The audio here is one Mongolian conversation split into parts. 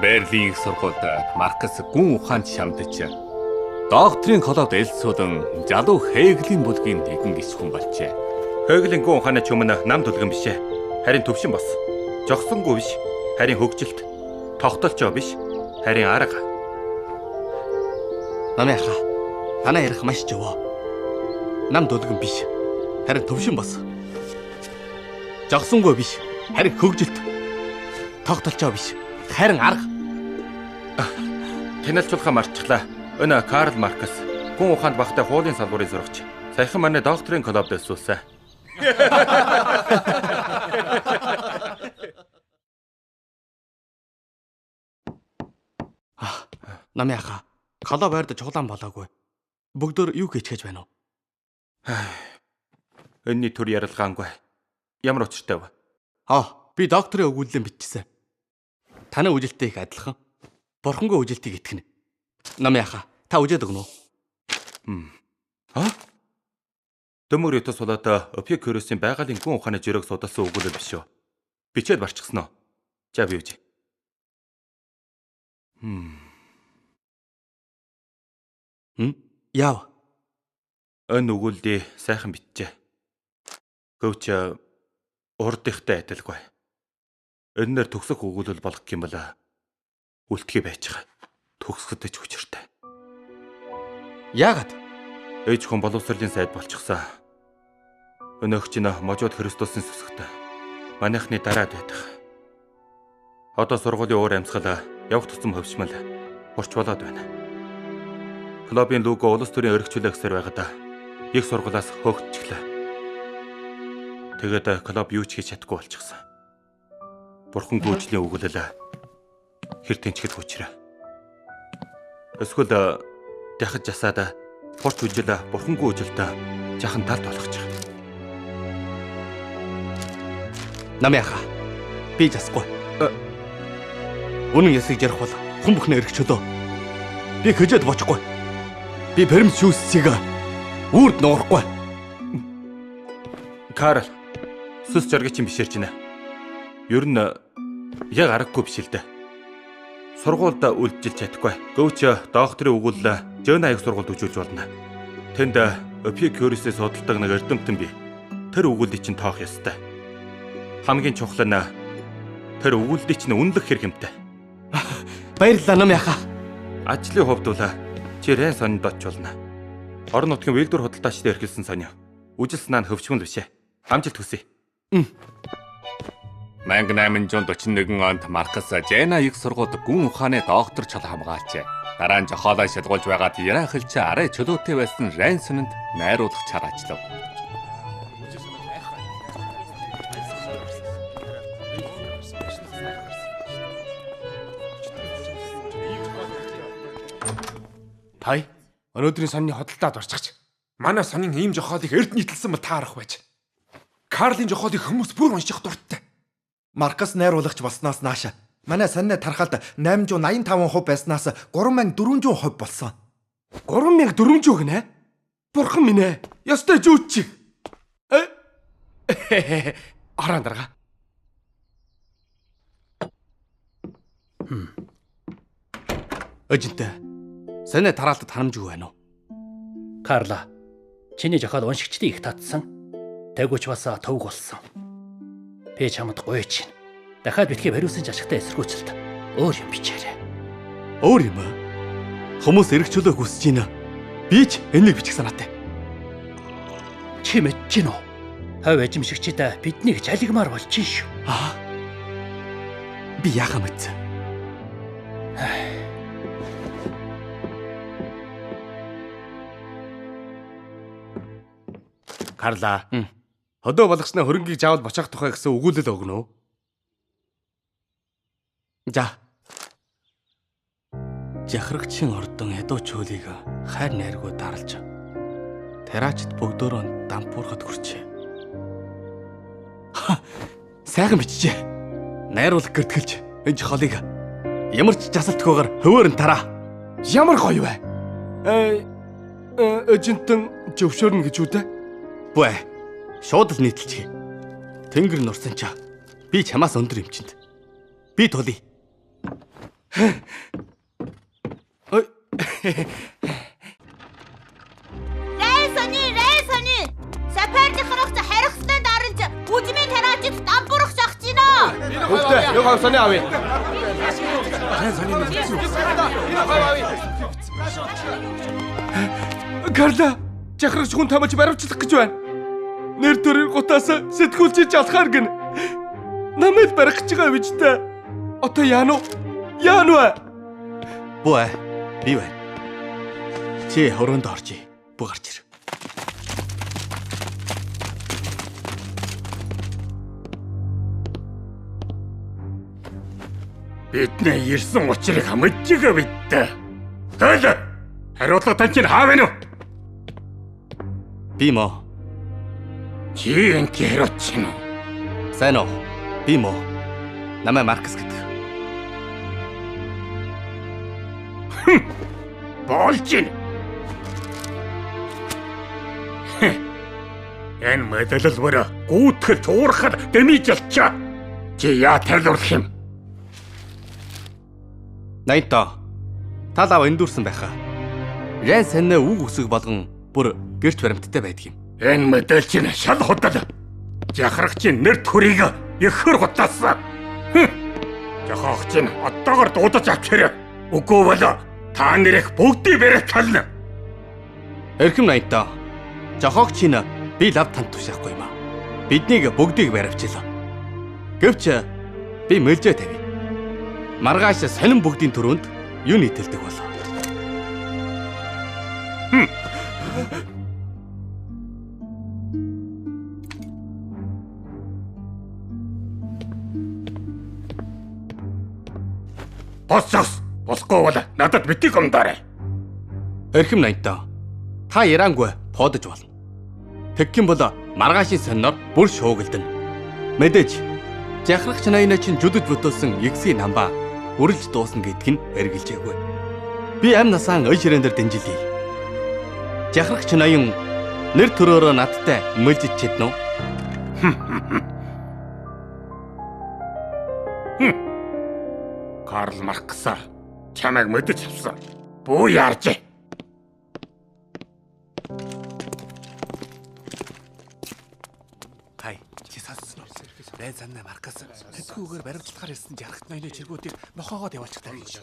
Берлин их сургуульд Маркс гүн ухаанд шамдаж докторийн колод элсүүлэн залуу Хегелийн бүлгийн нэгэн гис хүн болжээ. Хегелийн гүн ухааны ч өмнө нам дүлгэн бишээ. Харин төвшин бос. Жогсонгүй биш. Харин хөгжилт. Тогтолцоо биш. Харин арга. Намяха. Танаа ярих маш жовоо. Нам дүлгэн биш. Харин төвшин бос. Жогсонгүй биш. Харин хөгжилт. Тогтолцоо биш. Харин арга. Танилцуулахаа марцглаа. Өнөө Карл Маркс гүн ухаанд багтай хуулийн салбарын зурагч. Саяхан манай докторийн клубд элсүүлсэн. Намяха. Колоо байрдаж чулаан болоогүй. Бүгдөө юу хийчихэж байна уу? Өнний төр ярилгаангүй. Ямар учиртай вэ? Би докторийн өгүүлэлэн бичсэн. Танай үжилттэй их адилхан. Бурхангүй үжилтийг итгэнэ. Намяха, та үжээд өгнө үү? Дөмөр ютос болоод Эпикурийн байгалийн гүн ухааны жирэг судалсан өгүүлэл биш үү? Бичээд барчихсан уу? За би үжи. Яав. Өн өгүүлдээ сайхан бичжээ. Гэвч урд ихтэй адилгүй. Өннөр төгсөх өгүүлэл болох юм бол үлтгэе байж байгаа. Төгсгөд ч хүчиртэй. Яагаад? Ээж хүн боловсролын сайд болчихсон. Өнөөгч нь можууд Христосын сүсгтэй. Манайхны дараад байдаг. Одоо сургуулийн уур амьсгал явах тусам хөвшмөл хурч болоод байна. Клубын лого улс төрийн өргөчлөлөөр байгаад их сургуулиас хөөгчглээ. Тэгээд клуб юу ч хийж чадахгүй болчихсон. Бурхан гүйжлийн өгүүлэл хэр тэнчгэд хүчрээ. Эсвэл дахиж жасаад хурц үжил бурхангүй үжилтэй жахан талд болгож байгаа. Намяха. Би засахгүй. Үнэн ясыг ярих бол хүн бүхнээ эргчөлөө. Би хөжөөд бочихгүй. Би пермс шүүсцийг үрд нуурахгүй. Карл, сүс жаргачин бишэрч байна. Ер нь яг аргагүй биш л дээ. Сургуульд үлджилж чадахгүй. Гэвч докторийн өгүүлэл Жена их сургуульд үжүүлж болно. Тэнд Эпикурээс судалдаг нэг эрдэмтэн бий. Тэр өгүүллийг чинь тоох ёстой. Хамгийн чухал нь тэр өгүүллийг чинь үнэлэх хэрэгтэй. Баярлалаа Намяха. Ажлын хувьд бол чи рэн сонинд очиж болно. Орон нутгийн вэлдүр худалдаачтай эрхэлсэн сонио. Үжил санаа нь хөвчмөл бишээ. Амжилт хүсье. 1841 онд Маркс Жена их сургуульд гүн ухааны доктор чол хамгаалжээ. Дараа нь жохоолоо шалгуулж байгаад Ирахэлч арай чөлөөтэй байсан Рэнсонд найруулах чар ажиллав. Тай, өнөөдрийн сонины хөдөлтөд орчихч. Манай сонин ийм жохоолыг эрд нийтэлсэн ба таарах байж. Карлийн жохоолыг хүмүүс бүр унших дуртай. Маркс найруулагч болсноос нааш манай сонины тархалд 885% байснаас 3400% болсон. 3400 гинэ? Бурхан минь ээ. Ёстой зүүч. Араа дарга. Өжинтэй. Сони тараалтад харамжгүй байна уу? Карла, чиний жохоод уншигчдын их татсан. Тэгвч бас төвг болсон. Би чамд гуйж байна. Дахиад битгий бариусан жашигтай эсэргүүцэлт өөр юм бичээрэй. Өөр юм аа? Хүмүүс эргчлөө хүсэж байна. Би ч энийг бичих санаатай. Чи мэдэж гин үү? Хойв эжимшигчид биднийг жалигмаар болж шүү. Би яахаа мэдсэн. Карла. Хөдөө болгочны хөрөнгийг заавал бочоох тухай гэсэн өгүүлэл өгнө үү? За. Жахрагчийн ордон ядуу чөөлийг хайр найргүй даралж тараачд бүгдөө дампуурхад хүрчээ. Сайхан бичжээ. Найруулах гэртгэлж энэ жохолыг ямар ч жасалтгүйгээр хөвөөрн тараа. Ямар гоё вэ? Эжентэн зөвшөөрнө гэж үү дээ? Бүү. Шууд л нийтэлчихье. Тэнгэр нурсан чаа. Би чамаас өндөр эмчэнд. Би тулъя. Рейсони. Сапарны харагч харихстай дарж бүжмийн тараачид дампуурах шахаж гинэ. Хүүхдээ юу гав сони авъя. Карла, жахрагч хүн тамаж баривчлах гэж байна. Нэр төрийн гутаас сэтгүүлчиж алхаар гин. Намайг барих гэж байгаа биз дээ. Одоо яано? Яано? Боо, би байна. Чи хороонд орчих. Буу гарч ир. Бидний ирсэн учрыг мэдж байгаа бид дээ. Тэгэл хариулга тань чинь хаа вэ нү? Би мó. Чи энэ хэрэг чинь үү? Сайн уу? Би мó. Намайг Маркс гэдэг. Болж байна. Энэ мэдээлэл бүр гүйтгэл туурахад дэмиж ялчаа. Чи яа тайлбарлах юм? Найнтаа. Талав эндүрсэн байхаа. Рэн санаа үг үсэг болгон бүр гэрч баримттай байдаг юм. Энэ мэдээлэл чинь шал худал. Жахрагчийн нэр төрийг ихэр худлаасан. Жахрагч нь одоогор дуудаж авчираа. Үгүй бол та нэрийг бүгдийг барих тална. Эрхэм найнтаа. Жохогчийн би лав танд тушаахгүй юм аа. Биднийг бүгдийг баривчлаа. Гэвч би мэлжээ тавь. Маргааш сонин бүгдийн төрөнд юу нийтэлдэг болоо. Босгүй бол надад битгий комдаарай. Эрхэм найнтаа. Та ярангүй подож болно. Тэгэх юм бол маргаашийн сониноор бүр шуугилдана. Мэдээж жахрагч ноёны чинь жүдэж бүтүүлсэн ягсийн намбаа үргэлж дуусна гэдг нь эргэлжээгүй. Би амь насаан ой ширээн дээр дэмжилье. Жахрагч ноён нэр төрөөрөө надтай мэлжиж чадна уу? Карл Маркс чамайг мэдэж авсан. Бүү яарч. Хай, чи сонссон уу? Рэн санаа Маркс тэтгэвгээр баримтлахаар ирсэн жаргат ноёны чиргүүдийг нохоогоод явуулчихдаг гэж.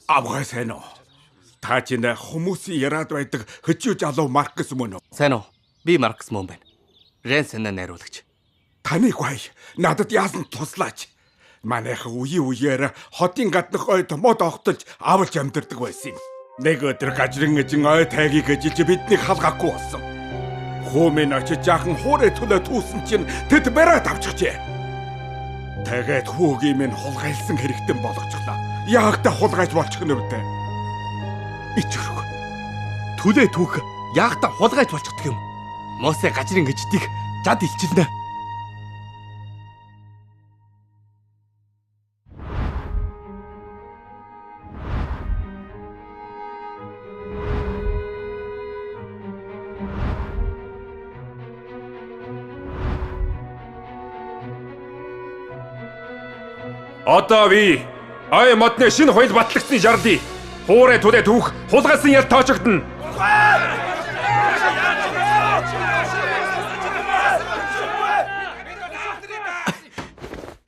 Авгай сайн уу? Та чинь хүмүүсийн яраад байдаг хөчөө залуу Маркс мөн үү? Сайн уу? Би Маркс мөн байна. Рэн санаа найруулагч. Таныг бай. Надад яасан туслаач. Манайх үеэр хотын гаднах ой томоод огтолж авалж амьдэрдэг байсан юм. Нэг өдөр гажрын эжин ой тайгийг эжилж биднийг халгахгүй болсон. Хөөмэн очиж жаахан хуурай төлөө түүсэн чинь тэд бараа тавчихжээ. Тэгээд хүүгийн минь хулгайлсан хэрэгтэн болгочихлоо. Яг та хулгайж болчих нь өвдөө. Ичрэг. Түлээ түүх яг та хулгайж болчихдаг юм. Мосе гажрын эждийг жад илчилнэ. Одоо би ой модны шинэ хууль батлагдсан жарлыг хуурай түлээ түүх хулгайсан ял тоочогдно.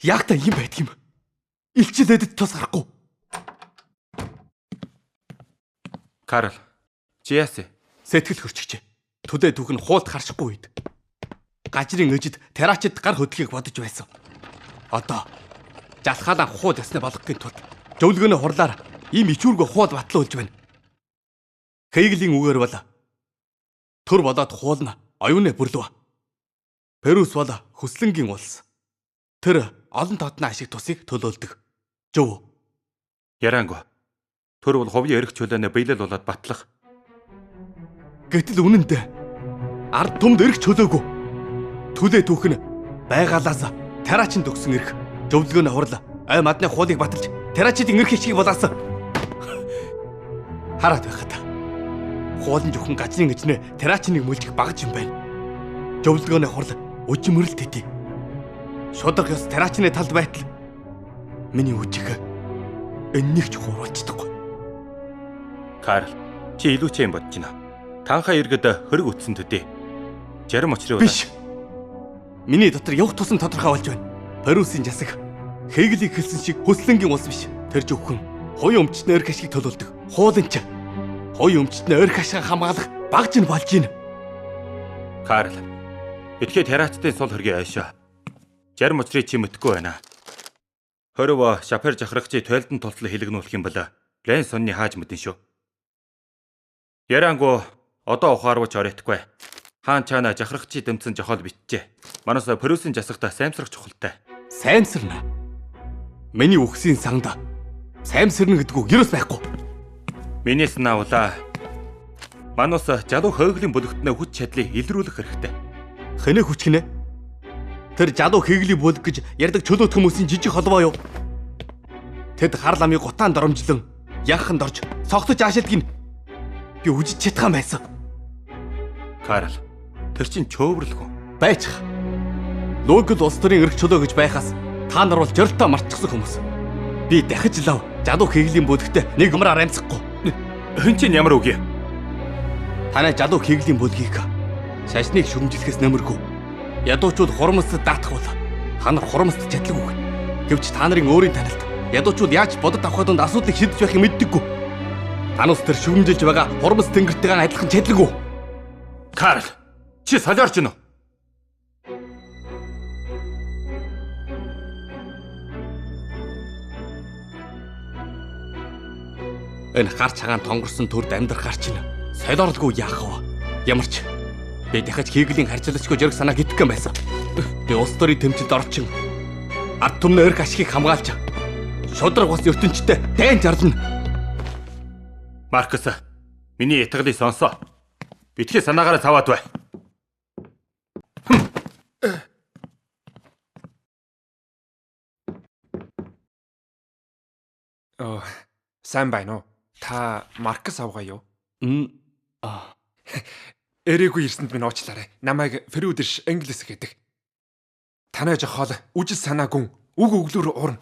Яг та юм байдаг юм. Илчилээдэд тус гарахгүй. Карл, чи яасан? Сэтгэл хөрчгчээ. Түлээ түүх нь хуулт харшихгүй үед. Гажрын эжид терачид гар хөдлөхийг бодож байсан. Одоо жалхаалаа хууд ясны болгохын тулд зөвлөгөөний хурлаар ийм ичүүргөө хууд батлуулж байна. Хейглийн үгээр бол төр болоод хуулна оюуны бүрлв. Перус бол хүслэнгийн улс. Тэр олон татны ашиг тусыг төлөөлдөг. Зөв. Яранго. Төр бол хувийн эрх чөлөөний биелэл болоод батлах. Гэтэл үнэн дээ. Ард түмд эрх чөлөөгүй. Түлээ түүх нь байгалаас тараачинд өгсөн эрх. Зөвлөгөөний хурал ой мадны хуулийг баталж терачидын эрх хичгийг болоосоо. Хараад байхад. Хуулын зөвхөн гажрын эжнээ терачиныг мүлжих багж юм байна. Жовлдгооны хурал өжмөрл төдий. Шударга ёс тараачны талд байтал миний үжиг энэнийг ч хуралцдаггүй. Карл, чи илүү ч юм бодож байна. Танхаа иргэд хөрөг үтсэн төдий. Жарим очрын Биш. Миний дотор явах тусам тодорхой болж байна. Париусын засаг Хеглийг хэлсэн шиг хүслэнгийн улс биш. Тэр зөвхөн хоёрын өмчтний өрх ашиг төлөвлөдөг. Хууданч. Хоёрын өмчтний өрх ашиг хамгаалах багж нь болж байна. Карл, этгээ тараачдын сул хөргийн айшаа. Жарим очрыг чи мэдгүй байна. Хоров шапер жахрагчи тойлдон тултлан хэлгэнүүлэх юм бол Рен сонны хааж мэдэн шүү. Ярангу одоо ухаарвч оройтгүй. Хаан чаана жахрагчи дэмцэн жохол битжээ. Манаас Париусын засагта саймсрах чухалтай. Саймсарна. Миний үхсийн сангада саймсарна гэдэг үг ерөөс байхгүй. Миний санаавла. Манаас жалуу хойглын бүлэгтнээ хүч чадлыг илрүүлэх хэрэгтэй. Хэнэ хүч гинэ? Тэр жалуу Хеглийг бүлэг гэж ярьдаг чөлөөт хүмүүсийн жижиг холбоо юу? Тэд хар ламыг гутаан доромжлон яханд орж цогтож аашилдгийг би үжиж чадхаан байсан. Карл, тэр чинь чөөврлгүй. Байчих. Логд улс төрийн эрх чөлөө гэж байхаас та нар бол жорилтоо мартчихсан хүмүүс. Би дахиж лав жалуу Хеглийн бүлэгтээ нэг юмраар амсахгүй. Хэн чинь ямар үг юм? Танай жалуу Хеглийн бүлгийг шашныг шүмжлэхээс нэмэргүй. Ядуучууд хурамсад даатгавал та нар хурамсад чадлаггүй. Гэвч та нарын өөрийн танилд ядуучууд яаж бодод авах донд асуудлыг шийдэж байхыг мэддэггүй. Танус тэр шүмжилж байгаа хурамс тэнгэртэйгээ адилхан чадлаггүй. Карл, чи солиорч гинэ үү? Энэ гар цагаан тонгорсон төрд амьдрахаар чинь солиорлгүй яах вэ? Ямар ч би дахиж Хеглийн харьцуулачгүй жирэг санаа гитгэх юм байсан. Би улс төрийн тэмцэлд орчин ард түмний эрх ашигыг хамгаалж шудраг бас ертөнцтэй дайн жарлна. Маркус, миний ятгалыг сонсоо. Битгий санаагаараа цаваад бай. Сайн байна уу? Та Маркус авгаа юу? Эрээгүй ирсэнд минь уучлаарай. Намайг Фрюдерш Энглис гэдэг. Танай жохол үжил санаагүй үг өглөөр урна.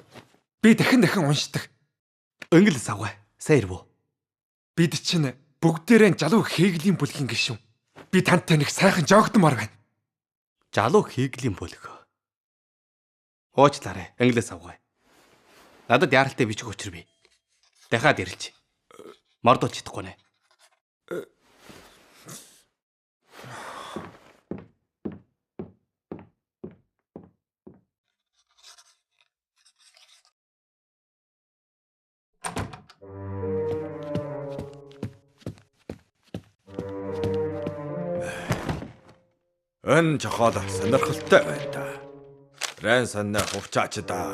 Би дахин уншдаг. Энглис авгаа. Сайн ирвүү. Бид чинь бүгдээрээ жалуу Хеглийн бүлгийн гишүүн. Би тантай нэг сайхан жогдмор байна. Жалуу Хеглийн бүлэг. Уучлаарай. Энглис авгаа. Надад яаралтай бичих учир би. Дахиад ирэлч. Мордуулж чадахгүй нэ. Энэ жохол сонирхолтой байна та. Рен санаа хувцаач да.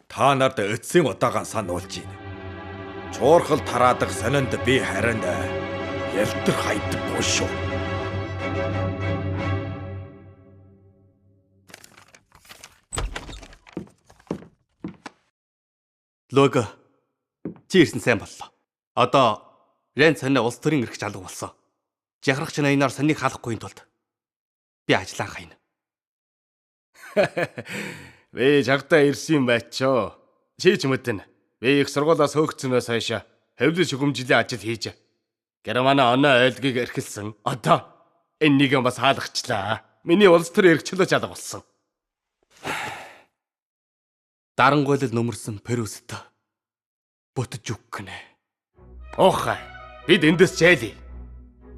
Та нарт эцсийн удаага сануулж байна. Чуурхал тараадаг сонинд би харин ялтар хайдаггүй шүү. Лого. Чи ирсэн сайн боллоо. Одоо Рен санаа улс төрийн эрх залуу болсон. Жахрагч наянаар санийг хаалгахгүй тулд би ажиллаа хайна. Би жагтаа ирсэн юм байчоо. Чи ч мэдэн. Би их сургуулаас хөөгцснөөс хойш хөвлөж шүгэмжлийн ажил хийж Германы оноо ойлгийг эрхэлсэн. Одоо энэ нэгэн бас хаалгачлаа. Миний улс төр эрх чөлөө залуу болсон. Дарангуйлал нөмөрсөн Париуст бүтэж үггэнэ. Уухай. Бид эндээс чайлээ.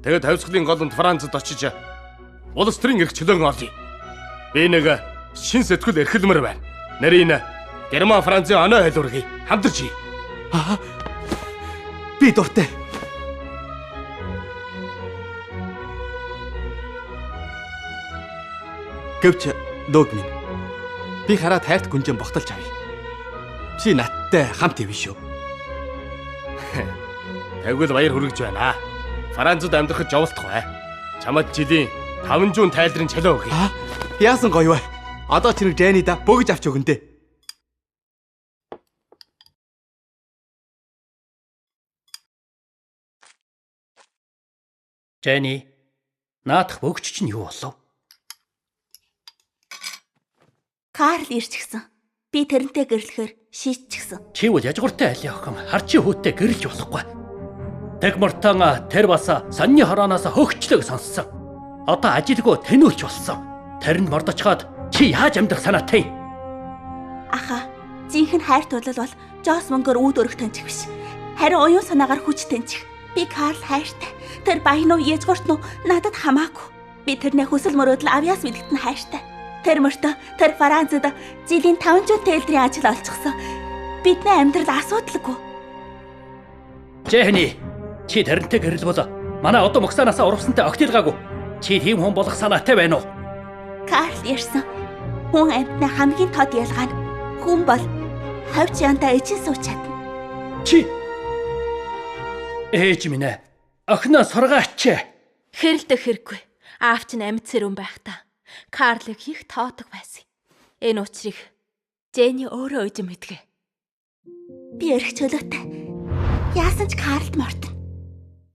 Тэгээд хавьсгалын голонд Францад очиж улс төрийн эрх чөлөөн олъё. Би нэг шин сэтгүүл эрхэлмэр байна. Нарийн Герман Францын оноо хэлургийг хамтарч хий. Би дуртай. Гэвч догмин. Би хараад хайрт гүнжин богтолж авъя. Чи надтай хамт ив шүү. Тэгвэл баяр хүргэж байна. Францад амьдрахад жовлтох бай. Чамд жилийн 5 жуун тайлрын чалаа өгье. Яасан гоё вэ? Одоо чиний Жэни да бөгж авч өгөн дээ. Жэни, наадах бөгч чинь юу болов? Карл ирчихсэн. Би тэрнтэй гэрлэхээр шийдчихсэн. Чи бол яжгууртай айлын охин харчи хүүтэй гэрэлж болохгүй. Тэгмартан тэр бас сонины хорооноос хөгчлөг сонссон. Одоо ажилгүй тэнүүлж болсон. Тэрэнд мордочхоод чи яаж амьдрах санаатай? Аха, зинхэнэ хайр тудлал бол Жос мөнгөөр үүд өрөх тэнчих биш. Харин уян санаагаар хүч тэнчих. Би Карл хайртай. Тэр баян уу язгуурт нь надад хамаагүй. Би тэрний хүсэл мөрөөдөл авьяас мэдгэт нь хайртай. Тэр мөртөө тэр Францад жилийн 500 тэлдрийн ажил олчихсон. Бидний амьдрал асуудалгүй. Жэни, чи тэрнтэй гэрэл бол манай одоо мөксанаасаа урвсантай огтилгаагүй. Чи тийм хүн болох санаатай байна уу? Карл ярьсан. Хүн амьтны хамгийн тод ялгаа нь хүн бол хавч янтаа ижил сууч чадна. Чи ээж минь ээ. Охиноо сургаач. Хэрэлдэх хэрэггүй. Аав чинь амьд сэрүүн байхдаа Карлыг их тоодог байсан. Энэ учрыг Жэни өөрөө үжин мэдгэ. Би эрх чөлөөтэй. Яасан ч Карлд мортно.